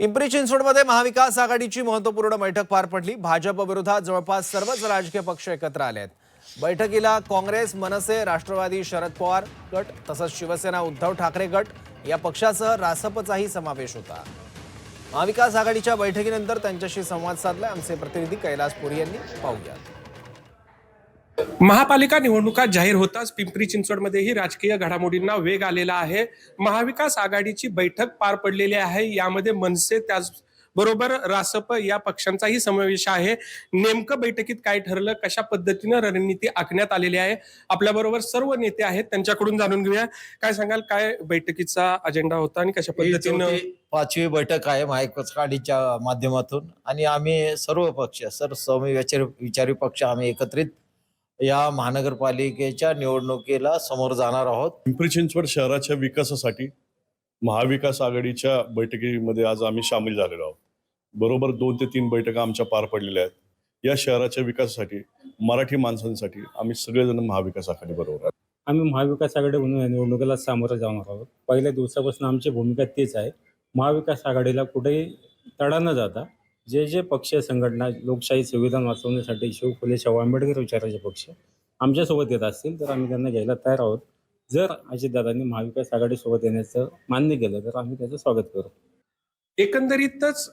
पिंपरी चिंचवडमध्ये महाविकास आघाडीची महत्त्वपूर्ण बैठक पार पडली। भाजप विरोधात जवळपास सर्वच राजकीय पक्ष एकत्र आले आहेत। बैठकीला काँग्रेस, मनसे, राष्ट्रवादी, शरद पवार गट तसंच शिवसेना उद्धव ठाकरे गट या पक्षासह रासपचाही समावेश होता। महाविकास आघाडीच्या बैठकीनंतर त्यांच्याशी संवाद साधला आमचे प्रतिनिधी कैलास पुरी यांनी। पाहूया। महापालिका निवडणुका जाहीर होताच पिंपरी चिंचवडमध्येही राजकीय घडामोडींना वेग आलेला आहे। महाविकास आघाडीची बैठक पार पडलेली आहे। यामध्ये मनसे त्याचबरोबर रासप या पक्षांचाही समावेश आहे। नेमकं बैठकीत काय ठरलं, कशा पद्धतीने रणनीती आखण्यात आलेली आहे, आपल्या बरोबर सर्व नेते आहेत, त्यांच्याकडून जाणून घेऊया। काय सांगाल, काय बैठकीचा अजेंडा होता आणि कशा पद्धतीने? पाचवी बैठक आहे महाविकास आघाडीच्या माध्यमातून आणि आम्ही सर्व पक्ष विचारी पक्ष आम्ही एकत्रित या महानगरपालिकेच्या निवडणुकीला समोर जाणार आहोत। पिंपरी चिंचवड शहराच्या विकासासाठी महाविकास आघाडीच्या बैठकीमध्ये आज आम्ही सामील झालेलो आहोत। बरोबर 2 ते 3 बैठका आमच्या पार पडलेल्या आहेत। या शहराच्या विकासासाठी, मराठी माणसांसाठी आम्ही सगळेजण महाविकास आघाडी बरोबर आहोत। आम्ही महाविकास आघाडी म्हणून निवडणुकीला सामोरं जाणार आहोत। पहिल्या दिवसापासून आमची भूमिका तीच आहे। महाविकास आघाडीला कुठेही तडा न जाता जे जे पक्ष संघटना लोकशाही संविधान वाचवण्यासाठी शिव फुले शाहू आंबेडकर विचाराचे पक्ष आमच्यासोबत येत असतील तर आम्ही त्यांना घ्यायला तयार आहोत। जर अजितदादांनी महाविकास आघाडीसोबत येण्याचं मान्य केलं तर आम्ही त्याचं स्वागत करू। एकंदरीतच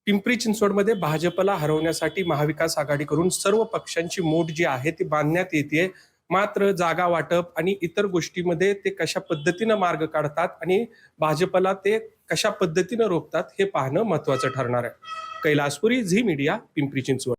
पिंपरी चिंचवडमध्ये भाजपला हरवण्यासाठी महाविकास आघाडीकडून सर्व पक्षांची मोठ जी आहे ती बांधण्यात येते। मात्र जागा वाटप आणि इतर गोष्टीमध्ये ते कशा पद्धतीनं मार्ग काढतात आणि भाजपला ते कशा पद्धतीनं रोखतात हे पाहणं महत्त्वाचं ठरणार आहे। कैलासपुरी, झी मीडिया, पिंपरी चिंचवड।